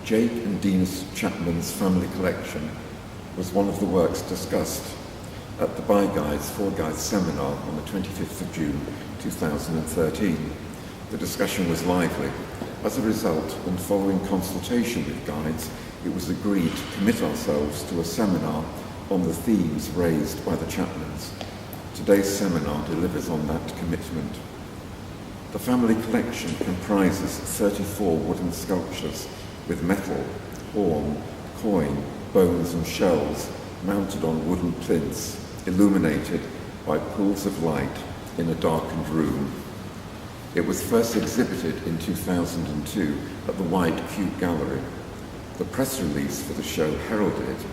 Jake and Denis Chapman's family collection was one of the works discussed at the By Guides for Guides seminar on the 25th of June 2013. The discussion was lively. As a result, and following consultation with guides, it was agreed to commit ourselves to a seminar on the themes raised by the Chapmans. Today's seminar delivers on that commitment. The family collection comprises 34 wooden sculptures with metal, horn, coin, bones and shells mounted on wooden plinths, illuminated by pools of light in a darkened room. It was first exhibited in 2002 at the White Cube Gallery. The press release for the show heralded it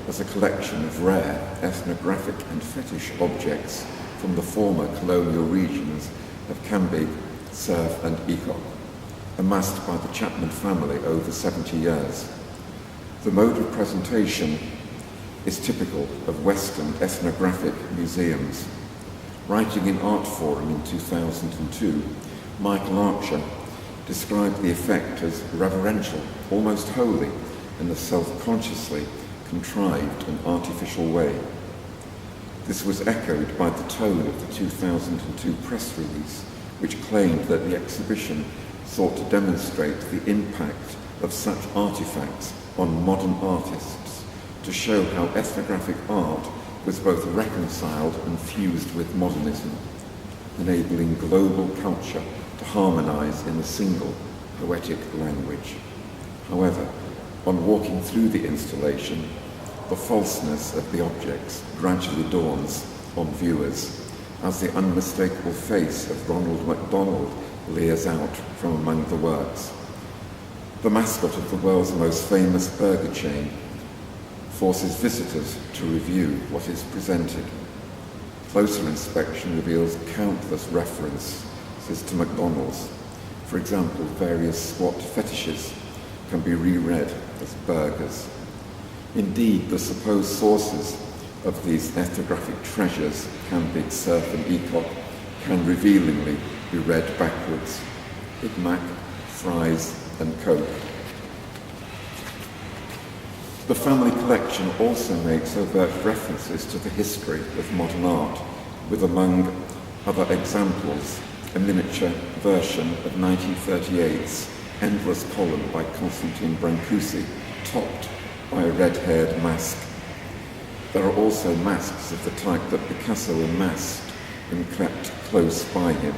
as a collection of rare ethnographic and fetish objects from the former colonial regions of Cambig, Surf and Epoch, amassed by the Chapman family over 70 years. The mode of presentation is typical of Western ethnographic museums. Writing in Art Forum in 2002, Michael Archer described the effect as reverential, almost holy, in a self-consciously contrived and artificial way. This was echoed by the tone of the 2002 press release, which claimed that the exhibition sought to demonstrate the impact of such artifacts on modern artists, to show how ethnographic art was both reconciled and fused with modernism, enabling global culture to harmonize in a single poetic language. However, on walking through the installation, the falseness of the objects gradually dawns on viewers as the unmistakable face of Ronald McDonald leers out from among the works. The mascot of the world's most famous burger chain forces visitors to review what is presented. Closer inspection reveals countless references to McDonald's. For example, various squat fetishes can be reread as burgers. Indeed, the supposed sources of these ethnographic treasures, Cambig, Surf and Epoch, can revealingly be read backwards: Big Mac, fries and Coke. The family collection also makes overt references to the history of modern art, with among other examples a miniature version of 1938's Endless Column by Constantin Brancusi, topped by a red-haired mask. There are also masks of the type that Picasso amassed and kept close by him.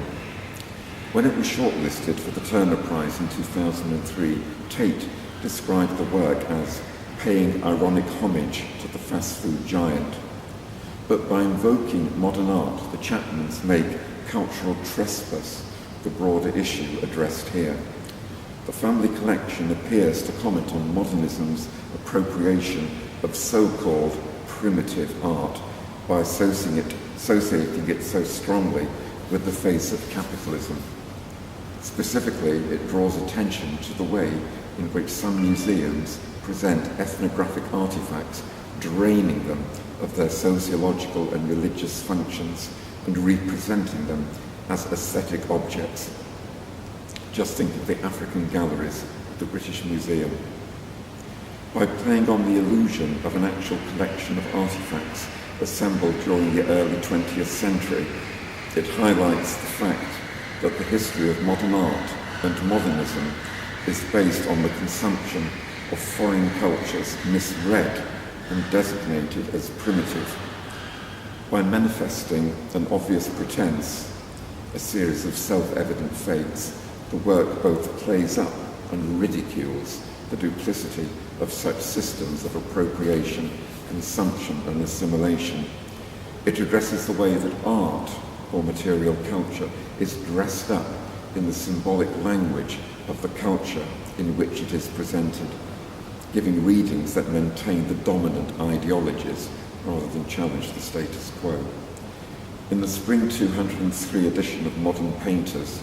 When it was shortlisted for the Turner Prize in 2003, Tate described the work as paying ironic homage to the fast food giant. But by invoking modern art, the Chapmans make cultural trespass the broader issue addressed here. The family collection appears to comment on modernism's appropriation of so-called primitive art by associating it so strongly with the face of capitalism. Specifically, it draws attention to the way in which some museums present ethnographic artifacts, draining them of their sociological and religious functions and representing them as aesthetic objects. Just think of the African galleries at the British Museum. By playing on the illusion of an actual collection of artifacts assembled during the early 20th century, it highlights the fact that the history of modern art and modernism is based on the consumption of foreign cultures misread and designated as primitive. By manifesting an obvious pretense, a series of self-evident fakes, the work both plays up and ridicules the duplicity of such systems of appropriation, consumption and assimilation. It addresses the way that art, or material culture, is dressed up in the symbolic language of the culture in which it is presented, giving readings that maintain the dominant ideologies rather than challenge the status quo. In the Spring 203 edition of Modern Painters,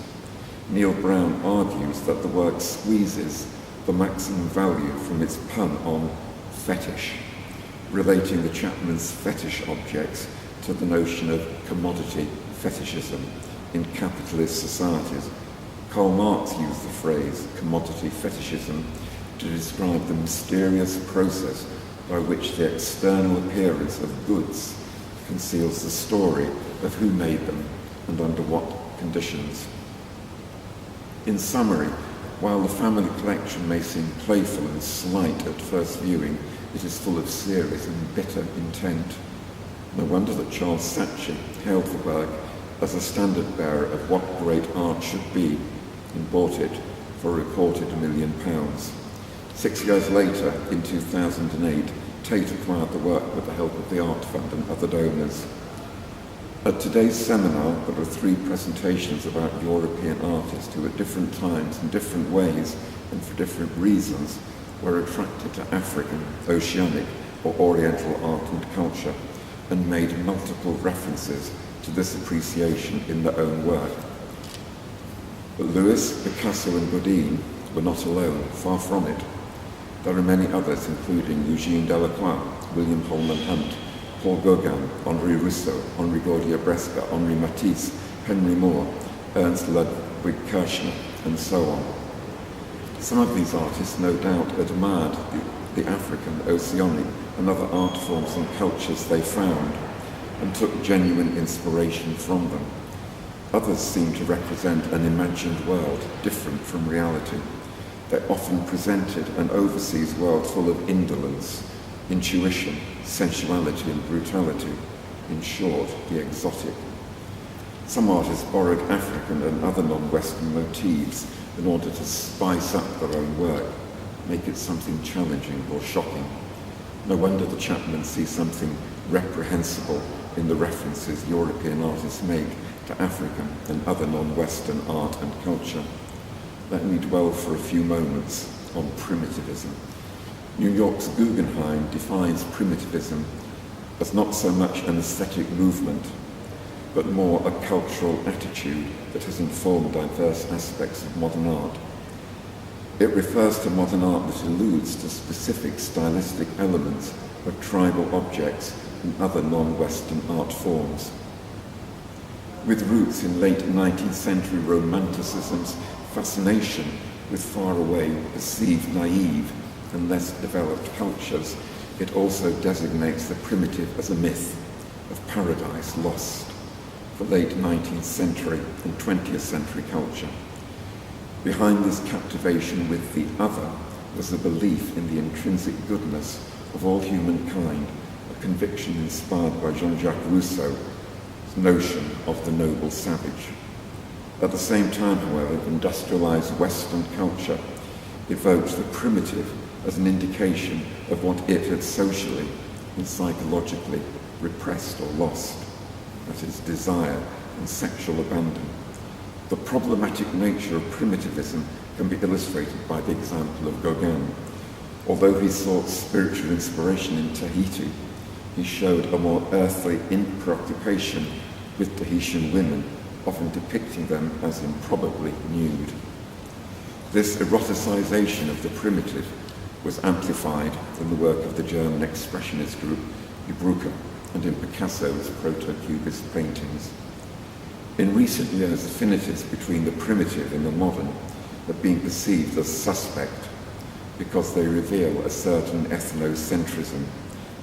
Neil Brown argues that the work squeezes the maximum value from its pun on fetish, relating the Chapman's fetish objects to the notion of commodity fetishism in capitalist societies. Karl Marx used the phrase commodity fetishism to describe the mysterious process by which the external appearance of goods conceals the story of who made them and under what conditions. In summary, while the family collection may seem playful and slight at first viewing, it is full of serious and bitter intent. No wonder that Charles Saatchi hailed the work as a standard bearer of what great art should be and bought it for a reported £1 million. 6 years later, in 2008, Tate acquired the work with the help of the Art Fund and other donors. At today's seminar, there are 3 presentations about European artists who at different times, in different ways, and for different reasons, were attracted to African, Oceanic, or Oriental art and culture, and made multiple references to this appreciation in their own work. But Louis, Picasso, and Gaugin were not alone, far from it. There are many others, including Eugene Delacroix, William Holman Hunt, Paul Gauguin, Henri Rousseau, Henri Gaudier-Bresca, Henri Matisse, Henry Moore, Ernst Ludwig Kirchner, and so on. Some of these artists no doubt admired the African, Oceanic, and other art forms and cultures they found, and took genuine inspiration from them. Others seem to represent an imagined world different from reality. They often presented an overseas world full of indolence, intuition, sensuality and brutality. In short, the exotic. Some artists borrowed African and other non-Western motifs in order to spice up their own work, make it something challenging or shocking. No wonder the Chapmans see something reprehensible in the references European artists make to African and other non-Western art and culture. Let me dwell for a few moments on primitivism. New York's Guggenheim defines primitivism as not so much an aesthetic movement, but more a cultural attitude that has informed diverse aspects of modern art. It refers to modern art that alludes to specific stylistic elements of tribal objects and other non-Western art forms. With roots in late 19th century Romanticism's fascination with faraway, perceived naive and less developed cultures, it also designates the primitive as a myth of paradise lost for late 19th century and 20th century culture. Behind this captivation with the other was a belief in the intrinsic goodness of all humankind, a conviction inspired by Jean-Jacques Rousseau's notion of the noble savage. At the same time, however, industrialized Western culture evoked the primitive as an indication of what it had socially and psychologically repressed or lost, that is, desire and sexual abandon. The problematic nature of primitivism can be illustrated by the example of Gaugin. Although he sought spiritual inspiration in Tahiti, he showed a more earthly preoccupation with Tahitian women, often depicting them as improbably nude. This eroticization of the primitive was amplified in the work of the German expressionist group Die Brücke and in Picasso's proto-cubist paintings. In recent years, affinities between the primitive and the modern have been perceived as suspect because they reveal a certain ethno-centrism,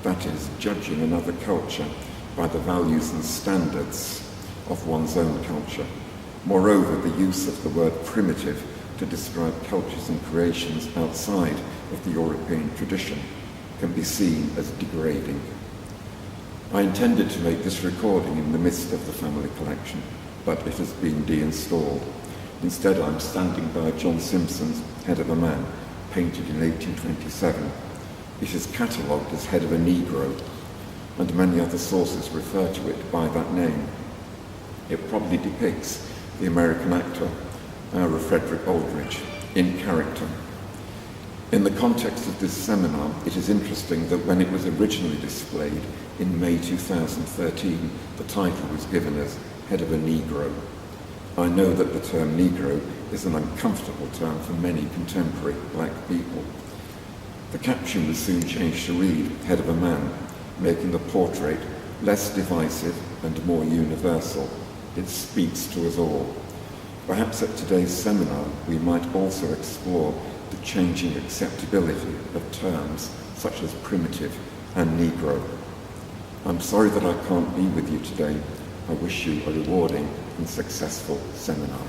that is, judging another culture by the values and standards of one's own culture. Moreover, the use of the word primitive to describe cultures and creations outside of the European tradition can be seen as degrading. I intended to make this recording in the midst of the family collection, but it has been deinstalled. Instead, I'm standing by John Simpson's Head of a Man, painted in 1827. It is catalogued as Head of a Negro, and many other sources refer to it by that name. It probably depicts the American actor, our Frederick Aldrich, in character. In the context of this seminar, it is interesting that when it was originally displayed in May 2013, the title was given as Head of a Negro. I know that the term Negro is an uncomfortable term for many contemporary black people. The caption was soon changed to read Head of a Man, making the portrait less divisive and more universal. It speaks to us all. Perhaps at today's seminar we might also explore the changing acceptability of terms such as primitive and Negro. I'm sorry that I can't be with you today. I wish you a rewarding and successful seminar.